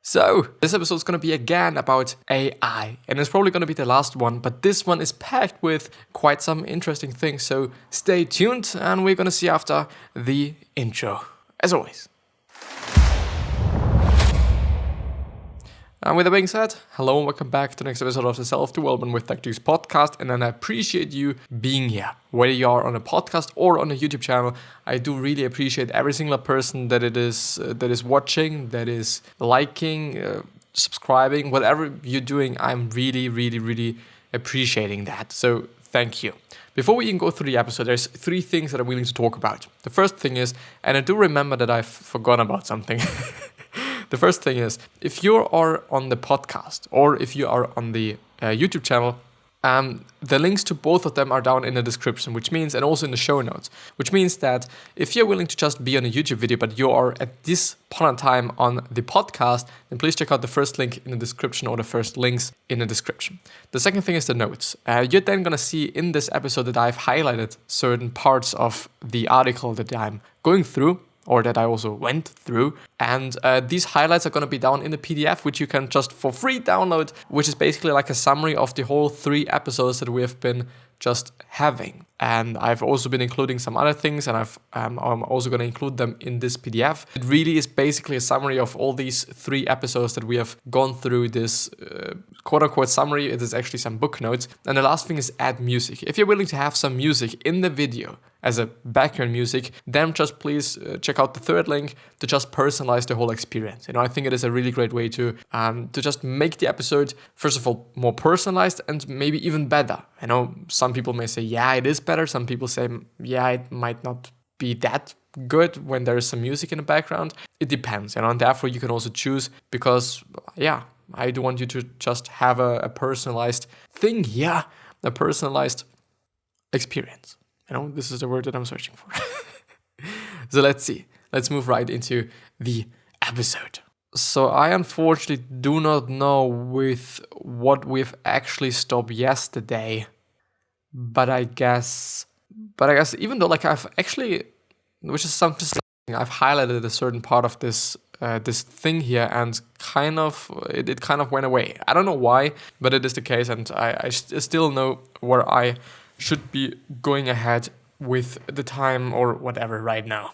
So, this episode is going to be again about AI, and it's probably going to be the last one, but this one is packed with quite some interesting things, so stay tuned, and we're going to see after the intro, as always. And with that being said, hello and welcome back to the next episode of the Self-Development with Tactics podcast, and I appreciate you being here. Whether you are on a podcast or on a YouTube channel, I do really appreciate every single person that is watching, that is liking, subscribing, whatever you're doing. I'm really appreciating that. So thank you. Before we even go through the episode, there's three things that I'm willing to talk about. The first thing is, and I do remember that I've forgotten about something. The first thing is, if you are on the podcast or if you are on the YouTube channel, the links to both of them are down in the description, which means, and also in the show notes, which means that if you're willing to just be on a YouTube video, but you are at this point in time on the podcast, then please check out the first link in the description or the first links in the description. The second thing is the notes. You're then going to see in this episode that I've highlighted certain parts of the article that I'm going through, or that I also went through. And these highlights are going to be down in the PDF, which you can just for free download, which is basically like a summary of the whole 3 episodes that we have been just having. And I've also been including some other things, and I'm also going to include them in this PDF. It really is basically a summary of all these 3 episodes that we have gone through. This quote-unquote summary. It is actually some book notes. And the last thing is add music. If you're willing to have some music in the video as a background music, then just please check out the third link to just personalize the whole experience. I think it is a really great way to just make the episode, first of all, more personalized and maybe even better. I know some people may say, yeah, it is better. Some people say, yeah, it might not be that good when there is some music in the background. It depends, and therefore you can also choose, because, yeah, I do want you to just have a personalized thing here, a personalized experience. This is the word that I'm searching for. So let's see. Let's move right into the episode. So I unfortunately do not know with what we've actually stopped yesterday, but I guess even though I've actually, which is something I've highlighted a certain part of this thing here, and it kind of went away. I don't know why, but it is the case, and I still know where I should be going ahead with the time or whatever right now.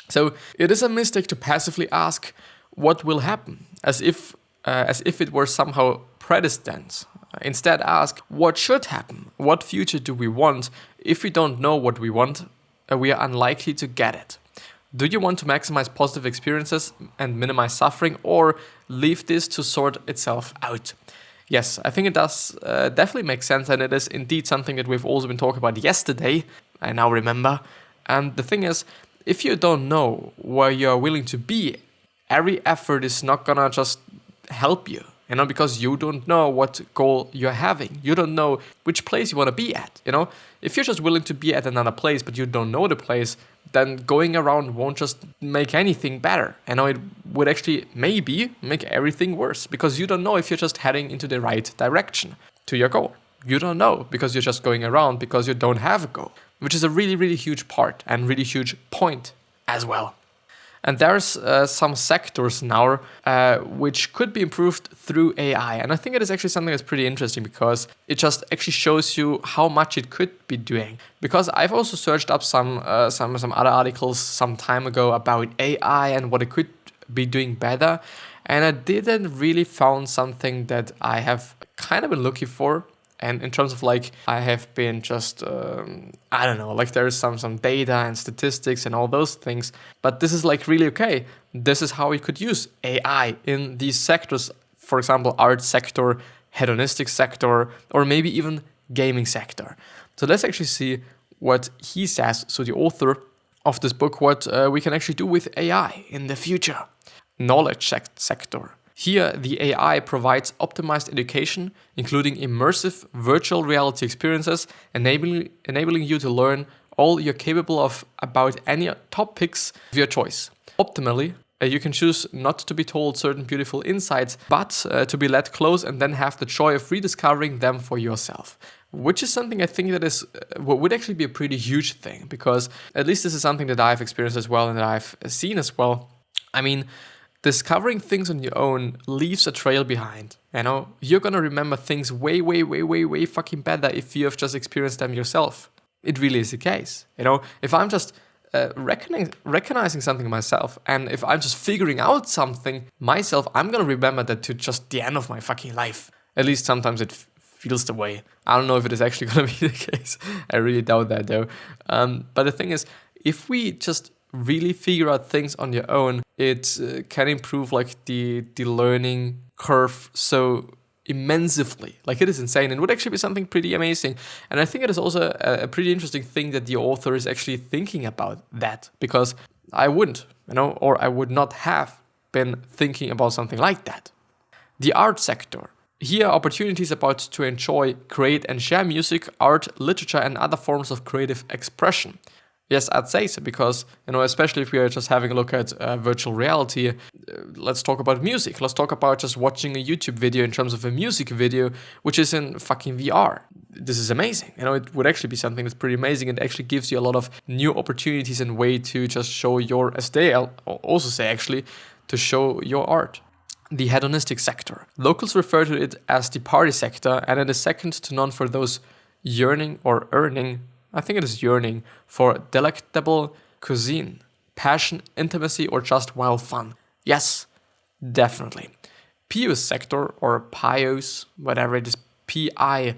So it is a mistake to passively ask what will happen, as if it were somehow predestined. Instead, ask what should happen. What future do we want? If we don't know what we want, we are unlikely to get it. Do you want to maximize positive experiences and minimize suffering, or leave this to sort itself out? Yes, I think it does definitely make sense, and it is indeed something that we've also been talking about yesterday, I now remember. And the thing is, if you don't know where you're willing to be, every effort is not gonna just help you, because you don't know what goal you're having. You don't know which place you want to be at, If you're just willing to be at another place, but you don't know the place, then going around won't just make anything better. It would actually maybe make everything worse, because you don't know if you're just heading into the right direction to your goal. You don't know, because you're just going around because you don't have a goal, which is a really huge part and really huge point as well. And there's some sectors now which could be improved through AI. And I think it is actually something that's pretty interesting, because it just actually shows you how much it could be doing. Because I've also searched up some other articles some time ago about AI and what it could be doing better. And I didn't really found something that I have kind of been looking for. And in terms of I have been just, I don't know, there is some data and statistics and all those things. But this is really okay. This is how we could use AI in these sectors. For example, art sector, hedonistic sector, or maybe even gaming sector. So let's actually see what he says. So the author of this book, what we can actually do with AI in the future. Knowledge sector. Here, the AI provides optimized education, including immersive virtual reality experiences, enabling you to learn all you're capable of about any topics of your choice. Optimally, you can choose not to be told certain beautiful insights, but to be let close and then have the joy of rediscovering them for yourself. Which is something I think that is would actually be a pretty huge thing, because at least this is something that I've experienced as well and that I've seen as well. I mean, Discovering things on your own leaves a trail behind. You're gonna remember things way, way, way, way, way fucking better if you have just experienced them yourself. It really is the case. If I'm just recognizing something myself, and if I'm just figuring out something myself, I'm gonna remember that to just the end of my fucking life. At least sometimes it feels the way. I don't know if it is actually gonna be the case. I really doubt that though. But the thing is, if we just really figure out things on your own, it can improve like the learning curve so immensely. Like, it is insane, and would actually be something pretty amazing. And I think it is also a pretty interesting thing that the author is actually thinking about that, because I wouldn't, or I would not have been thinking about something like that. The art sector. Here, opportunities about to enjoy, create and share music, art, literature and other forms of creative expression. Yes, I'd say so, because, especially if we are just having a look at virtual reality, let's talk about music. Let's talk about just watching a YouTube video in terms of a music video, which is in fucking VR. This is amazing. It would actually be something that's pretty amazing, and actually gives you a lot of new opportunities and way to just show your, as they also say actually, to show your art. The hedonistic sector. Locals refer to it as the party sector, and it is second to none for those yearning or earning, I think it is yearning, for delectable cuisine, passion, intimacy, or just wild fun. Yes, definitely. Pious sector, or pious, whatever it is, Pious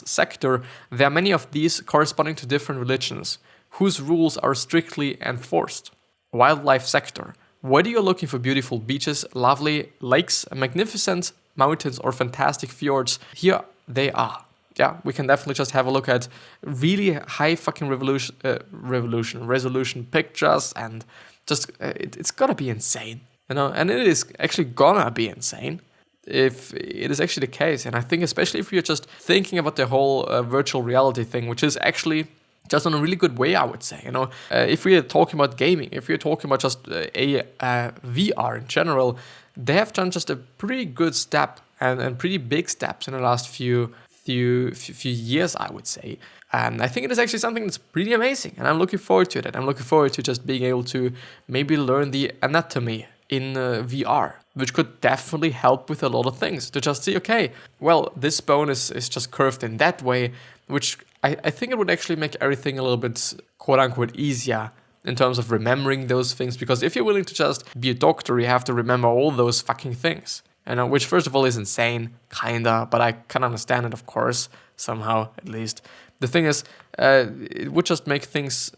sector, there are many of these corresponding to different religions, whose rules are strictly enforced. Wildlife sector. Whether you're looking for beautiful beaches, lovely lakes, magnificent mountains, or fantastic fjords, here they are. Yeah, we can definitely just have a look at really high fucking resolution pictures, and just it's gonna be insane, and it is actually gonna be insane if it is actually the case. And I think especially if you're just thinking about the whole virtual reality thing, which is actually just on a really good way, I would say. If we are talking about gaming, if we're talking about just VR in general, they have done just a pretty good step and pretty big steps in the last few years, I would say. And I think it is actually something that's pretty amazing, and I'm looking forward to it. I'm looking forward to just being able to maybe learn the anatomy in VR, which could definitely help with a lot of things. To just see, okay, well, this bone is just curved in that way, which I think it would actually make everything a little bit quote-unquote easier in terms of remembering those things. Because if you're willing to just be a doctor, you have to remember all those fucking things. Which first of all is insane, kinda, but I can understand it, of course, somehow, at least. The thing is, it would just make things,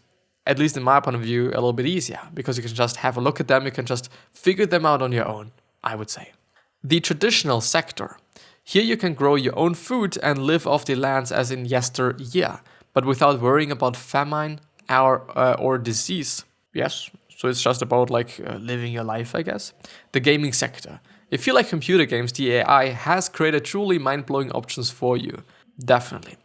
at least in my point of view, a little bit easier, because you can just have a look at them, you can just figure them out on your own, I would say. The traditional sector. Here you can grow your own food and live off the lands as in yesteryear, but without worrying about famine or disease. Yes, so it's just about living your life, I guess. The gaming sector. If you like computer games, the AI has created truly mind-blowing options for you. Definitely.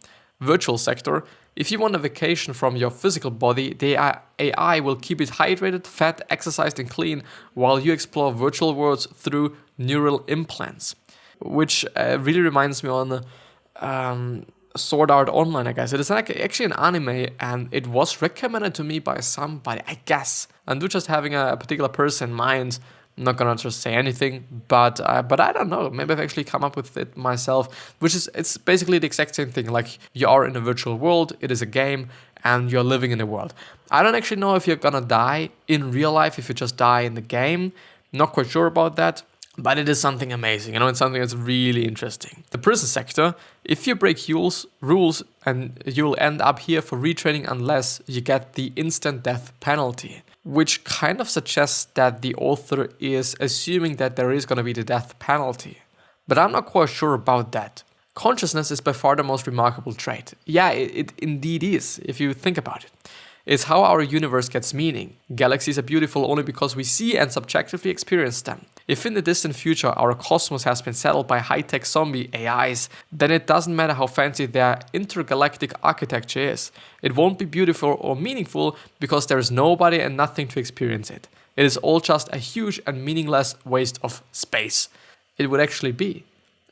Virtual sector. If you want a vacation from your physical body, the AI will keep it hydrated, fed, exercised, and clean while you explore virtual worlds through neural implants. Which really reminds me on Sword Art Online, I guess. It is actually an anime, and it was recommended to me by somebody, I guess. And just having a particular person in mind. I'm not gonna just say anything, but I don't know. Maybe I've actually come up with it myself, it's basically the exact same thing. Like, you are in a virtual world, it is a game, and you're living in a world. I don't actually know if you're gonna die in real life, if you just die in the game. Not quite sure about that, but it is something amazing. It's something that's really interesting. The prison sector. If you break rules, and you'll end up here for retraining unless you get the instant death penalty. Which kind of suggests that the author is assuming that there is going to be the death penalty. But I'm not quite sure about that. Consciousness is by far the most remarkable trait. Yeah, it indeed is, if you think about it. It's how our universe gets meaning. Galaxies are beautiful only because we see and subjectively experience them. If in the distant future our cosmos has been settled by high-tech zombie AIs, then it doesn't matter how fancy their intergalactic architecture is. It won't be beautiful or meaningful because there is nobody and nothing to experience it. It is all just a huge and meaningless waste of space. It would actually be.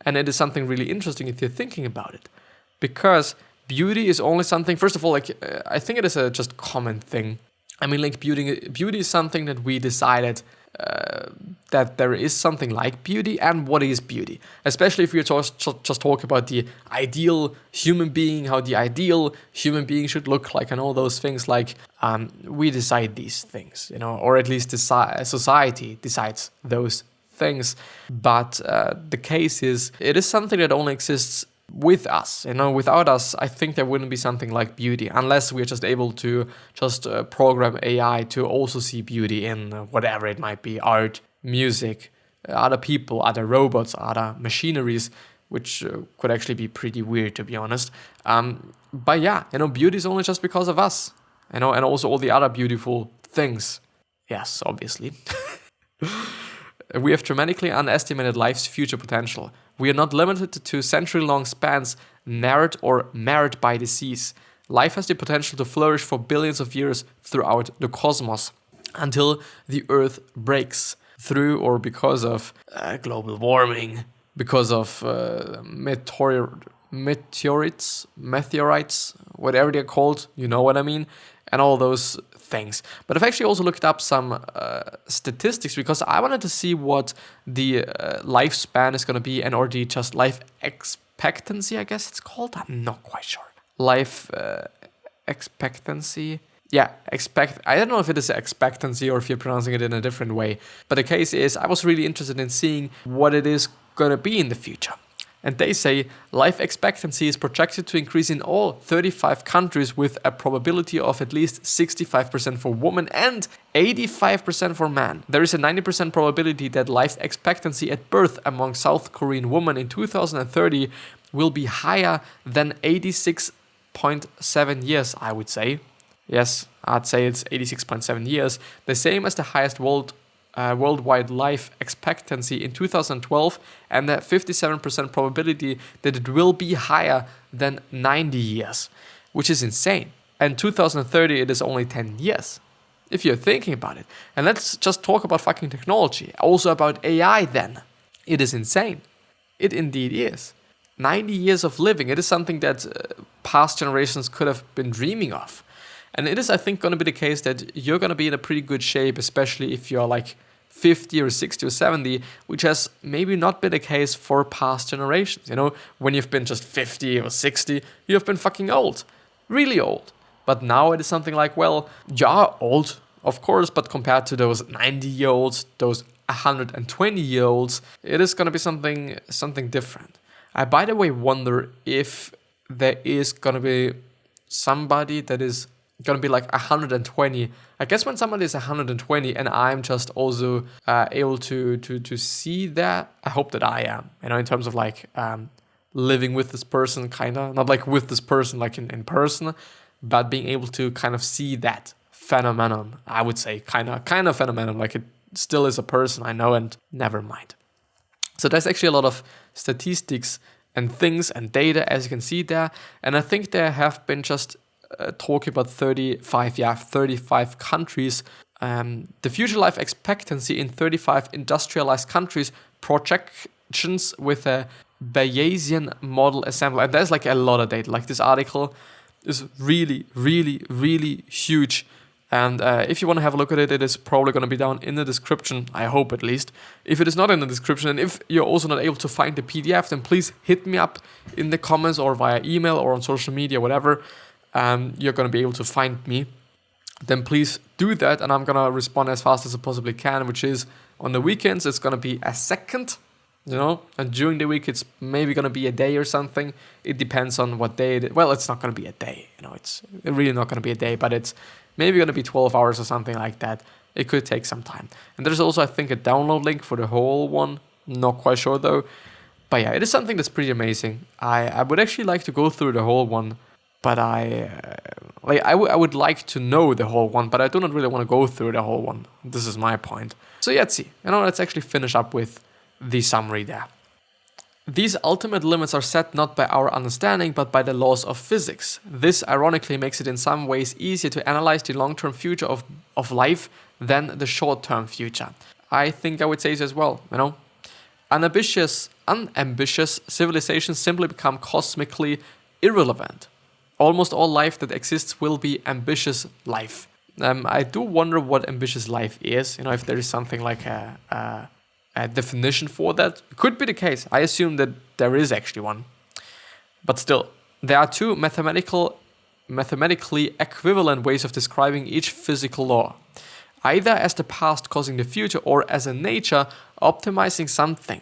And it is something really interesting if you're thinking about it. Because beauty is only something, first of all, I think it is a just common thing. I mean, beauty is something that we decided that there is something like beauty and what is beauty, especially if we're just talking about the ideal human being, how the ideal human being should look like, and all those things. Like we decide these things, or at least society decides those things. But the case is, it is something that only exists with us. Without us, I think there wouldn't be something like beauty, unless we're just able to just program AI to also see beauty in whatever it might be: art, music, other people, other robots, other machineries, which could actually be pretty weird, to be honest. But yeah, beauty is only just because of us, and also all the other beautiful things. Yes, obviously. We have dramatically underestimated life's future potential. We are not limited to century-long spans marred by disease. Life has the potential to flourish for billions of years throughout the cosmos, until the Earth breaks through or because of global warming, because of meteorites, whatever they're called, you know what I mean, and all those things. But I've actually also looked up some statistics, because I wanted to see what the lifespan is going to be, or the just life expectancy, I guess it's called. I'm not quite sure. Life expectancy. Yeah, I don't know if it is expectancy or if you're pronouncing it in a different way. But the case is, I was really interested in seeing what it is going to be in the future. And they say life expectancy is projected to increase in all 35 countries, with a probability of at least 65% for women and 85% for men. There is a 90% probability that life expectancy at birth among South Korean women in 2030 will be higher than 86.7 years, I would say. Yes, I'd say it's 86.7 years, the same as the highest worldwide life expectancy in 2012, and a 57% probability that it will be higher than 90 years, which is insane. And 2030, it is only 10 years, if you're thinking about it. And let's just talk about fucking technology, also about AI then. It is insane. It indeed is. 90 years of living, it is something that past generations could have been dreaming of. And it is, I think, going to be the case that you're going to be in a pretty good shape, especially if you're like 50 or 60 or 70, which has maybe not been the case for past generations. When you've been just 50 or 60, you've been fucking old, really old. But now it is something like, well, you are old, of course, but compared to those 90-year-olds, those 120-year-olds, it is going to be something different. I, by the way, wonder if there is going to be somebody that is going to be like 120. I guess when somebody is 120 and I'm just also able to see that, I hope that I am, in terms of like living with this person, kind of, not like with this person like in person, but being able to kind of see that phenomenon, I would say, kind of phenomenon, like it still is a person, I know, and never mind. So there's actually a lot of statistics and things and data, as you can see there, and I think there have been just talking about 35 countries. The future life expectancy in 35 industrialized countries, projections with a Bayesian model assembled. And there's like a lot of data. Like this article is really, really, really huge. And if you want to have a look at it, it is probably going to be down in the description, I hope at least. If it is not in the description, and if you're also not able to find the PDF, then please hit me up in the comments or via email or on social media, whatever. You're going to be able to find me, then please do that, and I'm going to respond as fast as I possibly can, which is on the weekends it's going to be a second, and during the week it's maybe going to be a day or something. It depends on what day it is. Well, it's not going to be a day, it's really not going to be a day, but it's maybe going to be 12 hours or something like that. It could take some time. And there's also, I think, a download link for the whole one, not quite sure though. But yeah, it is something that's pretty amazing. I would actually like to go through the whole one. But I would like to know the whole one, but I do not really want to go through the whole one. This is my point. So yeah, let's see. Let's actually finish up with the summary there. These ultimate limits are set not by our understanding, but by the laws of physics. This ironically makes it in some ways easier to analyze the long-term future of life than the short-term future. I think I would say so as well, Unambitious civilizations simply become cosmically irrelevant. Almost all life that exists will be ambitious life. I do wonder what ambitious life is. If there is something like a definition for that. Could be the case. I assume that there is actually one. But still, there are two mathematically equivalent ways of describing each physical law. Either as the past causing the future or as a nature optimizing something.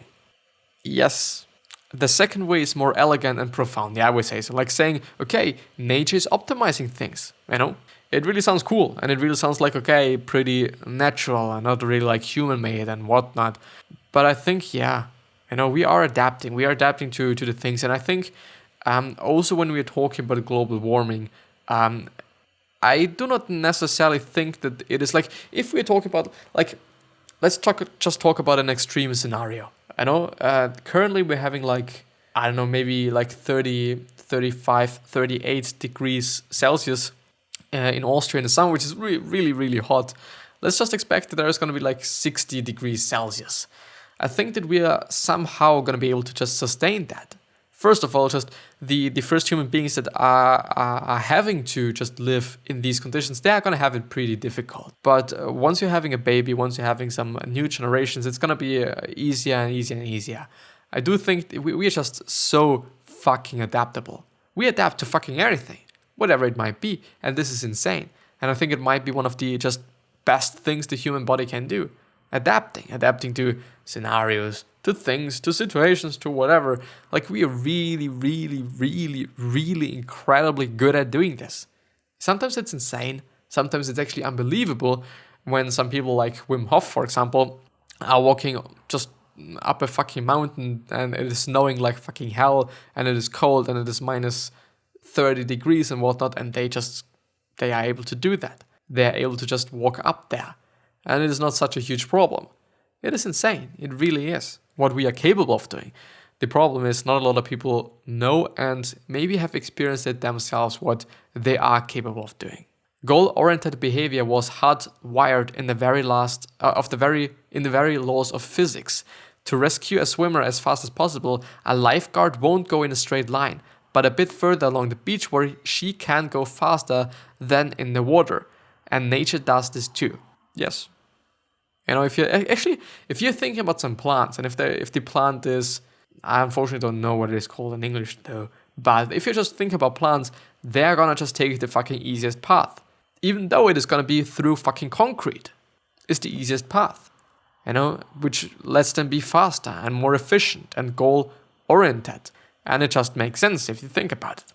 Yes, the second way is more elegant and profound. Yeah, I would say so. Like saying, okay, nature is optimizing things. It really sounds cool, and it really sounds like, okay, pretty natural and not really like human-made and whatnot. But I think, we are adapting. We are adapting to the things. And I think also when we're talking about global warming, I do not necessarily think that it is like, if we're talking about, like, let's just talk about an extreme scenario. Currently we're having maybe 30, 35, 38 degrees Celsius in Austria in the summer, which is really, really, really hot. Let's just expect that there is going to be 60 degrees Celsius. I think that we are somehow going to be able to just sustain that. First of all, just the first human beings that are having to just live in these conditions, they are going to have it pretty difficult. But once you're having a baby, once you're having some new generations, it's going to be easier and easier and easier. I do think we are just so fucking adaptable. We adapt to fucking everything, whatever it might be. And this is insane. And I think it might be one of the just best things the human body can do. Adapting to scenarios, to things, to situations, to whatever. We are really, really, really, really incredibly good at doing this. Sometimes it's insane. Sometimes it's actually unbelievable when some people like Wim Hof, for example, are walking just up a fucking mountain and it is snowing like fucking hell and it is cold and it is minus 30 degrees and whatnot, and they are able to do that. They are able to just walk up there. And it is not such a huge problem. It is insane. It really is what we are capable of doing. The problem is not a lot of people know and maybe have experienced it themselves what they are capable of doing. Goal-oriented behavior was hardwired in the very laws of physics. To rescue a swimmer as fast as possible, a lifeguard won't go in a straight line, but a bit further along the beach where she can go faster than in the water. And nature does this too. Yes. If you're thinking about some plants, and if the plant is, I unfortunately don't know what it is called in English though, but if you just think about plants, they're gonna just take the fucking easiest path. Even though it is gonna be through fucking concrete. It's the easiest path. Which lets them be faster and more efficient and goal-oriented. And it just makes sense if you think about it.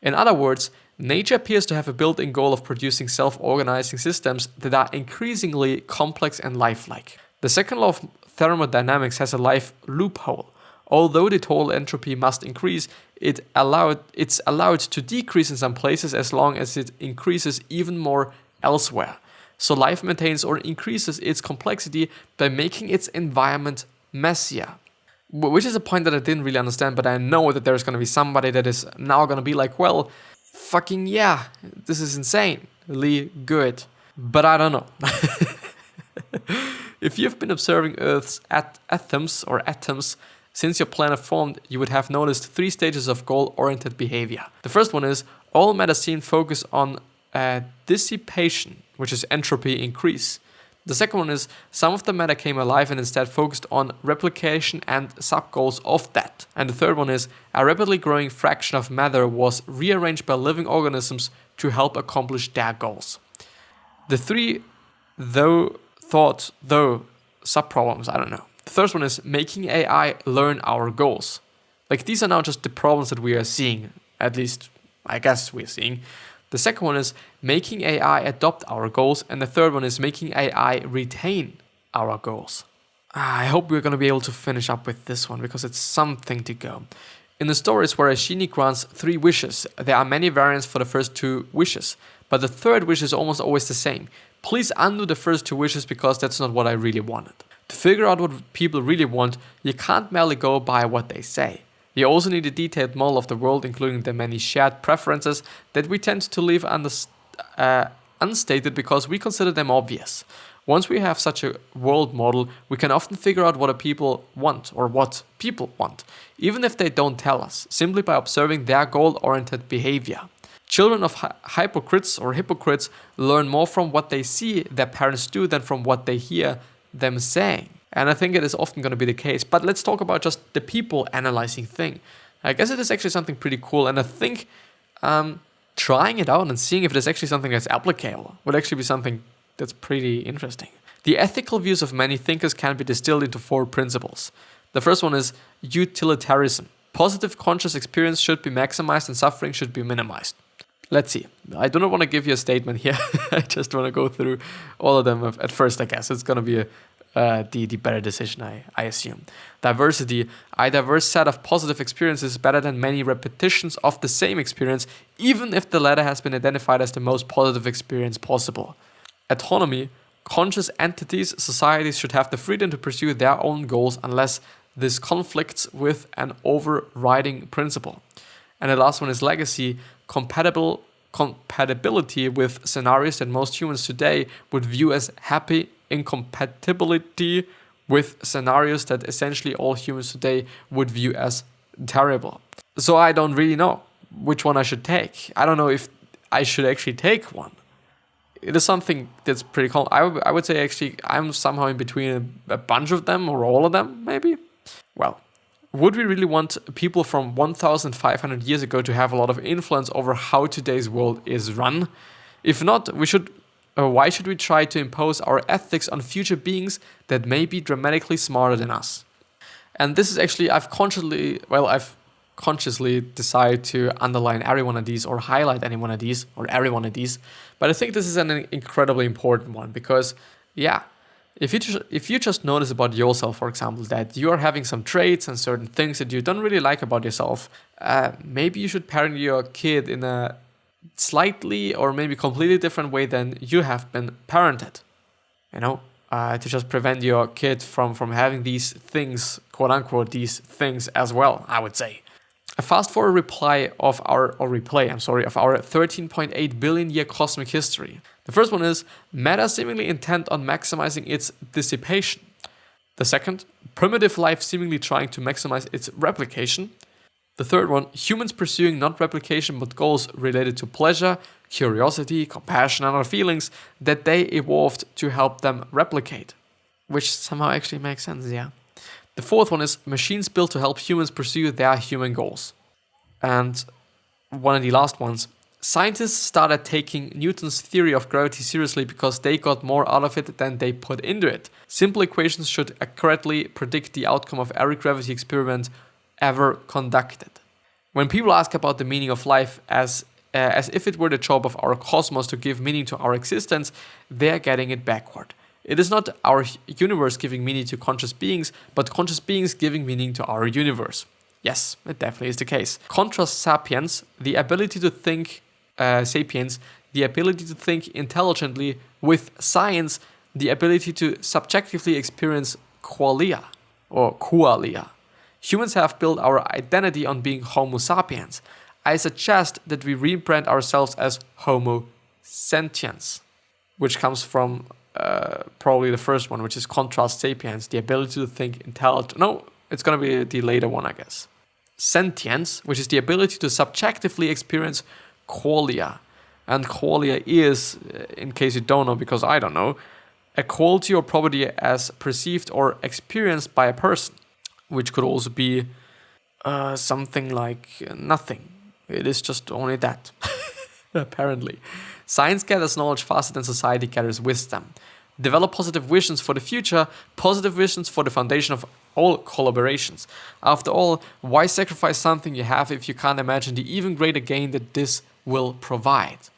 In other words, nature appears to have a built-in goal of producing self-organizing systems that are increasingly complex and lifelike. The second law of thermodynamics has a life loophole. Although the total entropy must increase, it's allowed to decrease in some places as long as it increases even more elsewhere. So life maintains or increases its complexity by making its environment messier. Which is a point that I didn't really understand, but I know that there's going to be somebody that is now going to be like, well, fucking yeah, this is insanely good. But I don't know. If you've been observing Earth's atoms since your planet formed, you would have noticed 3 stages of goal-oriented behavior. The first one is all matter seen focus on dissipation, which is entropy increase. The second one is some of the matter came alive and instead focused on replication and sub-goals of that. And the third one is a rapidly growing fraction of matter was rearranged by living organisms to help accomplish their goals. The 3 sub-problems, I don't know. The first one is making AI learn our goals. These are now just the problems that we are seeing, at least I guess we're seeing. The second one is making AI adopt our goals. And the third one is making AI retain our goals. I hope we're going to be able to finish up with this one because it's something to go. In the stories where a genie grants 3 wishes, there are many variants for the first 2 wishes. But the third wish is almost always the same. Please undo the first 2 wishes because that's not what I really wanted. To figure out what people really want, you can't merely go by what they say. You also need a detailed model of the world, including the many shared preferences that we tend to leave unstated because we consider them obvious. Once we have such a world model, we can often figure out what people want, even if they don't tell us, simply by observing their goal-oriented behavior. Children of hypocrites learn more from what they see their parents do than from what they hear them saying. And I think it is often going to be the case. But let's talk about just the people analyzing thing. I guess it is actually something pretty cool. And I think trying it out and seeing if it is actually something that's applicable would actually be something that's pretty interesting. The ethical views of many thinkers can be distilled into 4 principles. The first one is utilitarianism. Positive conscious experience should be maximized and suffering should be minimized. Let's see. I do not want to give you a statement here. I just want to go through all of them at first, I guess. It's going to be the better decision, I assume. Diversity. A diverse set of positive experiences is better than many repetitions of the same experience, even if the latter has been identified as the most positive experience possible. Autonomy. Conscious entities, societies should have the freedom to pursue their own goals unless this conflicts with an overriding principle. And the last one is legacy. Compatibility with scenarios that most humans today would view as happy, incompatibility with scenarios that essentially all humans today would view as terrible. So I don't really know which one I should take. I don't know if I should actually take one. It is something that's pretty cool. I would say actually I'm somehow in between a bunch of them or all of them, maybe. Well, would we really want people from 1,500 years ago to have a lot of influence over how today's world is run? If not, why should we try to impose our ethics on future beings that may be dramatically smarter than us? And this is actually, I've consciously decided to underline every one of these or highlight any one of these or every one of these. But I think this is an incredibly important one because, yeah, if you just notice about yourself, for example, that you are having some traits and certain things that you don't really like about yourself, maybe you should parent your kid in a slightly or maybe completely different way than you have been parented. To just prevent your kid from having these things, quote unquote, these things as well, I would say. A fast forward replay of our 13.8 billion year cosmic history. The first one is matter seemingly intent on maximizing its dissipation. The second, primitive life seemingly trying to maximize its replication. The third one, humans pursuing not replication but goals related to pleasure, curiosity, compassion, and other feelings that they evolved to help them replicate. Which somehow actually makes sense, yeah. The fourth one is machines built to help humans pursue their human goals. And one of the last ones, scientists started taking Newton's theory of gravity seriously because they got more out of it than they put into it. Simple equations should accurately predict the outcome of every gravity experiment ever conducted. When people ask about the meaning of life as if it were the job of our cosmos to give meaning to our existence, they're getting it backward. It is not our universe giving meaning to conscious beings, but conscious beings giving meaning to our universe. Yes, it definitely is the case. Contrast sapiens, the ability to think intelligently, with science, the ability to subjectively experience qualia or qualia. Humans have built our identity on being Homo sapiens. I suggest that we rebrand ourselves as Homo sentiens, which comes from probably the first one, which is contrast sapiens, the ability to think intelligent. No, it's going to be the later one, I guess. Sentience, which is the ability to subjectively experience qualia. And qualia is, in case you don't know, because I don't know, a quality or property as perceived or experienced by a person, which could also be something like nothing. It is just only that, apparently. Science gathers knowledge faster than society gathers wisdom. Develop positive visions for the future, positive visions for the foundation of all collaborations. After all, why sacrifice something you have if you can't imagine the even greater gain that this will provide?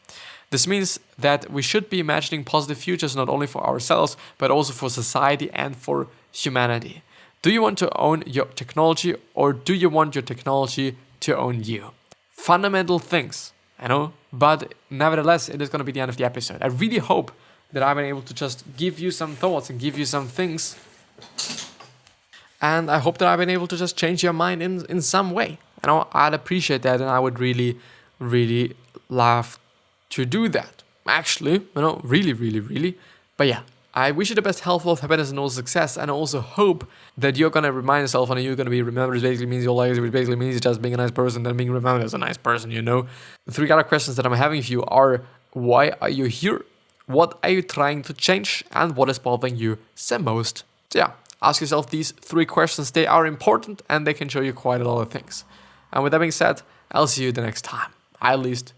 This means that we should be imagining positive futures not only for ourselves, but also for society and for humanity. Do you want to own your technology, or do you want your technology to own you? Fundamental things, I know, but nevertheless, it is going to be the end of the episode. I really hope that I've been able to just give you some thoughts and give you some things. And I hope that I've been able to just change your mind in some way. I'd appreciate that, and I would really, really love to do that. Actually, really, really, really. But yeah, I wish you the best health, wealth, happiness, and also success, and I also hope that you're gonna remind yourself and you're gonna be remembered. It basically means your legacy, which basically means just being a nice person and being remembered as a nice person, you know? The 3 other questions that I'm having for you are: why are you here? What are you trying to change? And what is bothering you the most? So yeah, ask yourself these 3 questions. They are important and they can show you quite a lot of things. And with that being said, I'll see you the next time. I at least